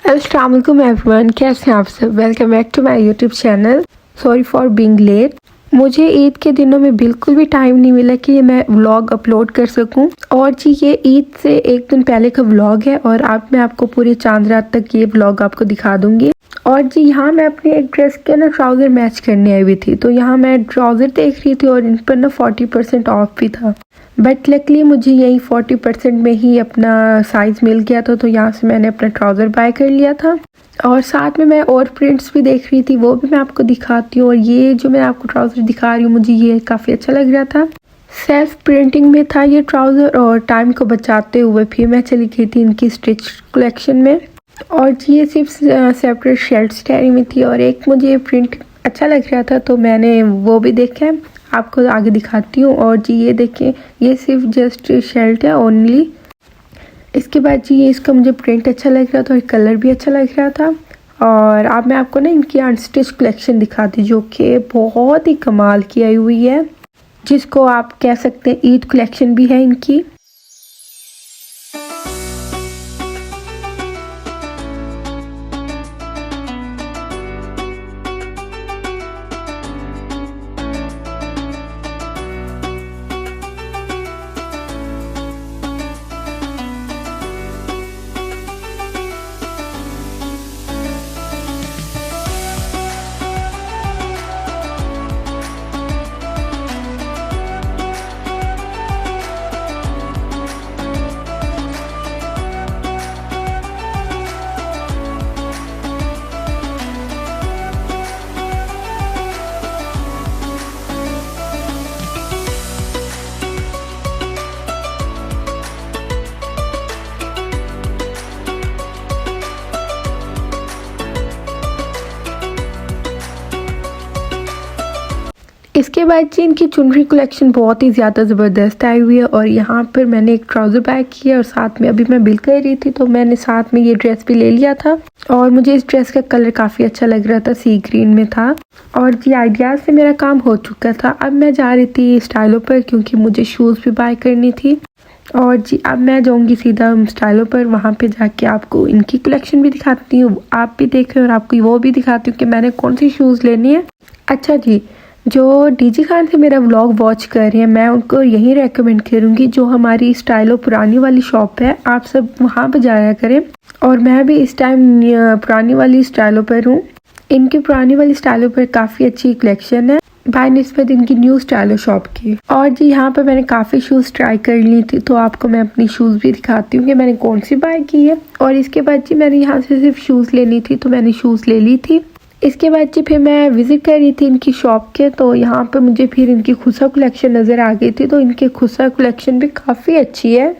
अस्सलाम वालेकुम एवरीवन, कैसे हैं आप सब। Welcome back to my YouTube channel. Sorry for being late. मुझे ईद के दिनों में बिल्कुल भी टाइम नहीं मिला कि मैं व्लॉग अपलोड कर सकूं। और जी ये ईद से एक दिन पहले का व्लॉग है और अब मैं आपको पूरी चांद रात तक ये व्लॉग आपको दिखा दूंगी। और जी यहाँ मैं अपनी एक ड्रेस के ना ट्राउज़र मैच करने आई हुई थी, तो यहाँ मैं ट्राउज़र देख रही थी और इन पर ना 40% ऑफ भी था। बट लकली मुझे यही 40% में ही अपना साइज़ मिल गया था, तो यहाँ से मैंने अपना ट्राउज़र बाय कर लिया था। और साथ में मैं और प्रिंट्स भी देख रही थी, वो भी मैं आपको दिखाती हूँ। और ये जो मैं आपको ट्राउज़र दिखा रही हूँ, मुझे ये काफ़ी अच्छा लग रहा था। सेल्फ प्रिंटिंग में था ये ट्राउज़र और टाइम को बचाते हुए फिर मैं चली गई थी इनकी स्टिच कलेक्शन में। और जी ये सिर्फ सेपरेट शर्ट स्टाइल में थी और एक मुझे प्रिंट अच्छा लग रहा था, तो मैंने वो भी देखा है, आपको आगे दिखाती हूँ। और जी ये देखिए, ये सिर्फ जस्ट शर्ट है ओनली। इसके बाद जी ये इसका मुझे प्रिंट अच्छा लग रहा था और कलर भी अच्छा लग रहा था। और अब मैं आपको ना इनकी अनस्टिच कलेक्शन दिखाती हूँ, जो कि बहुत ही कमाल की आई हुई है, जिसको आप कह सकते हैं ईद कलेक्शन भी है इनकी। इसके बाद जी इनकी चुनरी कलेक्शन बहुत ही ज़्यादा ज़बरदस्त आई हुई है। और यहाँ पर मैंने एक ट्राउज़र बाय किया और साथ में अभी मैं बिल कर रही थी, तो मैंने साथ में ये ड्रेस भी ले लिया था। और मुझे इस ड्रेस का कलर काफ़ी अच्छा लग रहा था, सी ग्रीन में था। और जी आइडियाज़ से मेरा काम हो चुका था। अब मैं जा रही थी स्टाइलों पर, क्योंकि मुझे शूज़ भी बाय करनी थी। और जी अब मैं जाऊँगी सीधा स्टाइलों पर, वहाँ पे जाके आपको इनकी कलेक्शन भी दिखाती हूँ, आप भी देखें और आपको वो भी दिखाती हूँ कि मैंने कौन सी शूज़ लेनी है। अच्छा जी, जो डीजी खान से मेरा व्लॉग वॉच कर रहे हैं, मैं उनको यही रेकमेंड करूँगी, जो हमारी स्टाइलो पुरानी वाली शॉप है, आप सब वहाँ पर जाया करें। और मैं भी इस टाइम पुरानी वाली स्टाइलो पर हूँ। इनकी पुरानी वाली स्टाइलो पर काफ़ी अच्छी कलेक्शन है बाय निस्बत इनकी न्यू स्टाइलो शॉप की। और जी यहाँ पर मैंने काफ़ी शूज़ ट्राई कर ली थी, तो आपको मैं अपनी शूज़ भी दिखाती हूँ कि मैंने कौन सी बाय की है। और इसके बाद जी मैंने यहाँ से सिर्फ शूज़ लेनी थी, तो मैंने शूज़ ले ली थी। इसके बाद जी फिर मैं विज़िट कर रही थी इनकी शॉप के, तो यहाँ पर मुझे फिर इनकी खुसा कलेक्शन नज़र आ गई थी, तो इनकी खुसा कलेक्शन भी काफ़ी अच्छी है।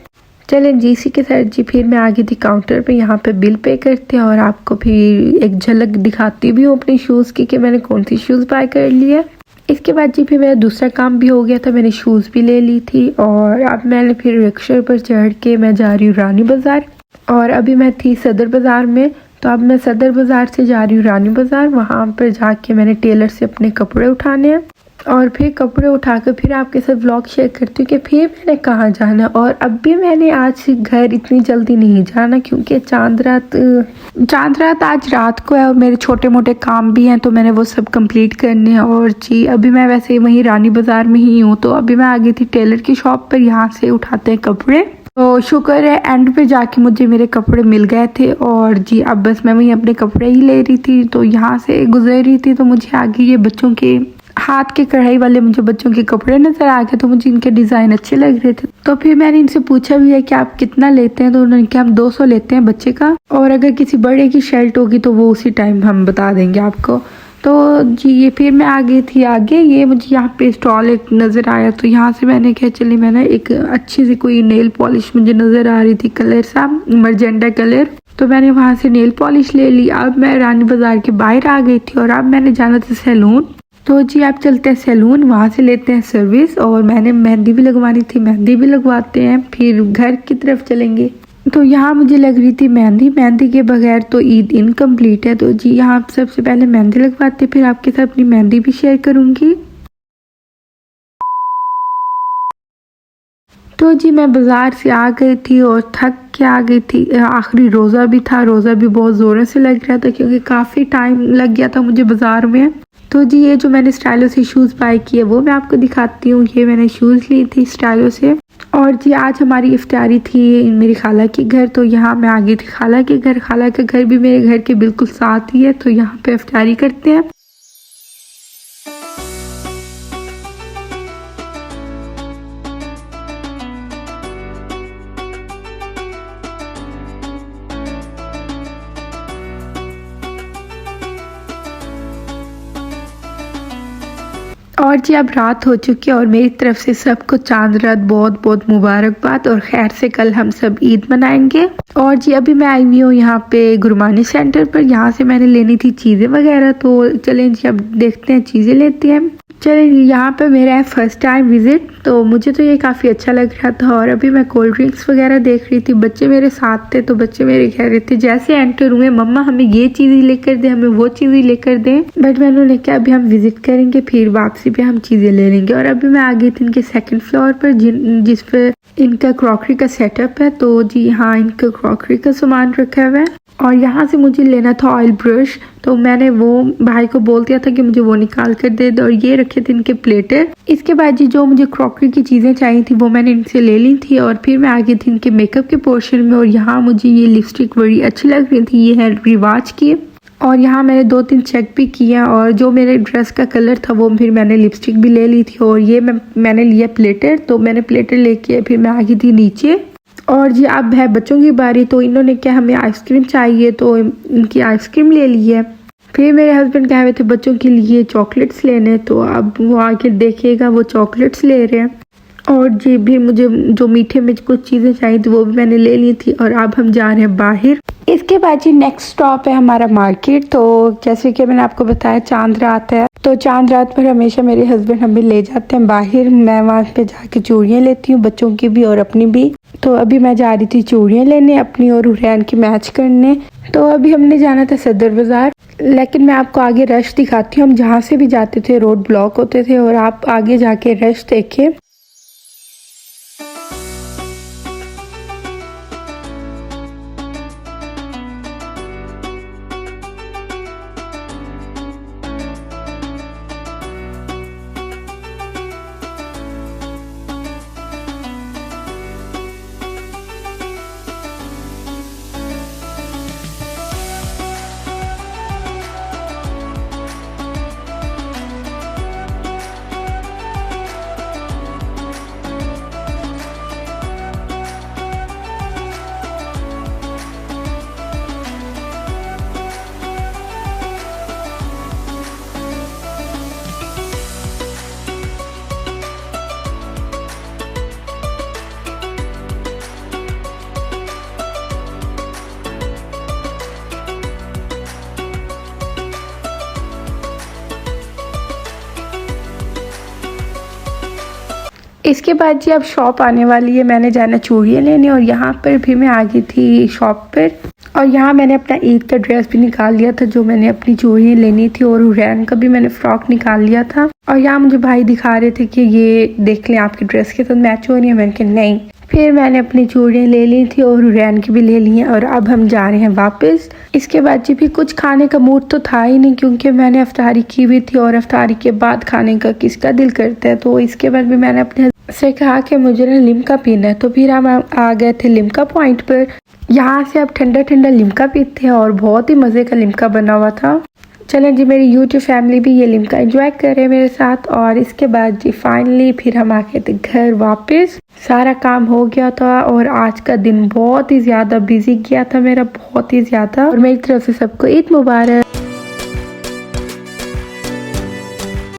चलें जी इसी के साथ जी फिर मैं आ गई थी काउंटर पे, यहाँ पे बिल पे करते हैं और आपको फिर एक झलक दिखाती भी हूँ अपनी शूज़ की कि मैंने कौन सी शूज़ बाय कर ली है। इसके बाद जी फिर मेरा दूसरा काम भी हो गया था, मैंने शूज़ भी ले ली थी। और अब मैंने फिर रिक्शा पर चढ़ के मैं जा रही हूँ रानी बाज़ार। और अभी मैं थी सदर बाज़ार में, तो अब मैं सदर बाज़ार से जा रही हूँ रानी बाज़ार। वहाँ पर जाके मैंने टेलर से अपने कपड़े उठाने हैं और फिर कपड़े उठाकर फिर आपके साथ व्लॉग शेयर करती हूँ कि फिर मैंने कहाँ जाना। और अब भी मैंने आज घर इतनी जल्दी नहीं जाना, क्योंकि चांद रात आज रात को है और मेरे छोटे मोटे काम भी हैं, तो मैंने वो सब कंप्लीट करने हैं। और जी अभी मैं वैसे वहीं रानी बाज़ार में ही हूँ, तो अभी मैं आ गई थी टेलर की शॉप पर, यहाँ से उठाते हैं कपड़े। तो शुक्र है एंड पे जाके मुझे मेरे कपड़े मिल गए थे। और जी अब बस मैं वहीं अपने कपड़े ही ले रही थी, तो यहाँ से गुजर रही थी, तो मुझे आगे ये बच्चों के हाथ के कढ़ाई वाले मुझे बच्चों के कपड़े नज़र आ गए, तो मुझे इनके डिज़ाइन अच्छे लग रहे थे। तो फिर मैंने इनसे पूछा भी है कि आप कितना लेते हैं, तो उन्होंने कहा हम 200 लेते हैं बच्चे का, और अगर किसी बड़े की शर्ट होगी तो वो उसी टाइम हम बता देंगे आपको। तो जी ये फिर मैं आ गई थी आगे, ये मुझे यहाँ पे स्टॉल एक नज़र आया, तो यहाँ से मैंने क्या चली, मैंने एक अच्छी सी कोई नेल पॉलिश मुझे नज़र आ रही थी, कलर सा मरजेंडा कलर, तो मैंने वहाँ से नेल पॉलिश ले ली। अब मैं रानी बाज़ार के बाहर आ गई थी और अब मैंने जाना था सैलून, तो जी आप चलते हैं सैलून, वहाँ से लेते हैं सर्विस। और मैंने मेहंदी भी लगवानी थी, मेहंदी भी लगवाते हैं, फिर घर की तरफ चलेंगे। तो यहाँ मुझे लग रही थी मेहंदी के बगैर तो ईद इनकम्प्लीट है, तो जी यहाँ सबसे पहले मेहंदी लगवाते, फिर आपके साथ अपनी मेहंदी भी शेयर करूँगी। तो जी मैं बाज़ार से आ गई थी और थक के आ गई थी। आखिरी रोज़ा भी था, रोज़ा भी बहुत ज़ोरों से लग रहा था क्योंकि काफ़ी टाइम लग गया था मुझे बाज़ार में। तो जी ये जो मैंने स्टाइलो से शूज़ बाय किए वो मैं आपको दिखाती हूँ। ये मैंने शूज़ ली थी स्टाइलो से। और जी आज हमारी इफ्तारी थी मेरी खाला के घर, तो यहाँ मैं आ गई थी खाला के घर। खाला का घर भी मेरे घर के बिल्कुल साथ ही है, तो यहाँ पे इफ्तारी करते हैं। और जी अब रात हो चुकी है और मेरी तरफ से सबको चांद रात बहुत बहुत मुबारकबाद और खैर से कल हम सब ईद मनाएंगे। और जी अभी मैं आई हुई हूँ यहाँ पे गुरमानी सेंटर पर। यहाँ से मैंने लेनी थी चीज़ें वगैरह, तो चलें जी अब देखते हैं चीज़ें लेते हैं। चलें जी यहाँ पे मेरा है फर्स्ट टाइम विजिट, तो मुझे तो ये काफ़ी अच्छा लग रहा था। और अभी मैं कोल्ड ड्रिंक्स वगैरह देख रही थी, बच्चे मेरे साथ थे तो बच्चे मेरे कह रहे थे जैसे एंटर हुए मम्मा हमें ये चीज़ें लेकर दें, हमें वो चीज़ें लेकर दें। बट मैंने उन्हें कहा अभी हम विजिट करेंगे फिर वापसी पे हम चीज़ें ले लेंगे। और अभी मैं आ गई थी इनके सेकंड फ्लोर पर जिस पे इनका क्रॉकरी का सेटअप है। तो जी हाँ इनका क्रॉकरी का सामान रखा हुआ है। और यहाँ से मुझे लेना था ऑयल ब्रश, तो मैंने वो भाई को बोल दिया था कि मुझे वो निकाल कर दे दो। और ये रखे थे इनके प्लेटर। इसके बाद जी जो मुझे क्रॉकरी की चीज़ें चाहिए थी वो मैंने इनसे ले ली थी। और फिर मैं आ गई थी इनके मेकअप के पोर्शन में। और यहाँ मुझे ये लिपस्टिक बड़ी अच्छी लग रही थी, ये है रिवाज की। और यहाँ मैंने 2-3 चेक भी किया और जो मेरे ड्रेस का कलर था वो फिर मैंने लिपस्टिक भी ले ली थी। और ये मैंने लिया प्लेटर, तो मैंने प्लेटर लेके फिर मैं आ गई थी नीचे। और जी अब है बच्चों की बारी, तो इन्होंने क्या हमें आइसक्रीम चाहिए तो इनकी आइसक्रीम ले ली है। फिर मेरे हस्बैंड कहे हुए थे बच्चों के लिए चॉकलेट्स लेने, तो अब वो आके देखिएगा वो चॉकलेट्स ले रहे हैं। और जी भी मुझे जो मीठे में कुछ चीज़ें चाहिए थी वो भी मैंने ले ली थी। और अब हम जा रहे हैं बाहर। इसके बाद जी नेक्स्ट स्टॉप है हमारा मार्केट। तो जैसे कि मैंने आपको बताया चांद रात है, तो चांद रात पर हमेशा मेरे हस्बैंड हमें ले जाते हैं बाहर। मैं वहाँ पे जाके चूड़ियाँ लेती हूँ, बच्चों की भी और अपनी भी। तो अभी मैं जा रही थी चूड़ियाँ लेने अपनी और हुरैन की मैच करने। तो अभी हमने जाना था सदर बाज़ार, लेकिन मैं आपको आगे रश दिखाती हूँ। हम जहाँ से भी जाते थे रोड ब्लॉक होते थे और आप आगे जाके रश देखे। इसके बाद जी अब शॉप आने वाली है, मैंने जाना चूड़ियाँ लेने। और यहाँ पर भी मैं आ गई थी शॉप पर। और यहाँ मैंने अपना ईद का ड्रेस भी निकाल लिया था जो मैंने अपनी चूड़ियाँ लेनी थी। और हुरैन का भी मैंने फ्रॉक निकाल लिया था। और यहाँ मुझे भाई दिखा रहे थे कि ये देख लें आपके ड्रेस के साथ मैच हो रही है। मैंने कहा नहीं। फिर मैंने अपनी चूड़ियाँ ले ली थी और हुरैन की भी ले ली हैं। और अब हम जा रहे हैं वापस। इसके बाद जी भी कुछ खाने का मूड तो था ही नहीं क्योंकि मैंने अफ्तारी की हुई थी और अफ्तारी के बाद खाने का किसका दिल करता है। तो इसके बाद भी मैंने अपने से कहा कि मुझे ना लिम्का पीना है, तो फिर हम आ गए थे लिम्का पॉइंट पर। यहाँ से अब ठंडा ठंडा लिम्का पीते हैं और बहुत ही मज़े का लिम्का बना हुआ था। चलें जी मेरी यूट्यूब फैमिली भी ये लिम्का एंजॉय करे मेरे साथ। और इसके बाद जी फाइनली फिर हम आ गए थे घर वापस। सारा काम हो गया था और आज का दिन बहुत ही ज़्यादा बिजी गया था मेरा, बहुत ही ज़्यादा। और मेरी तरफ से सबको ईद मुबारक।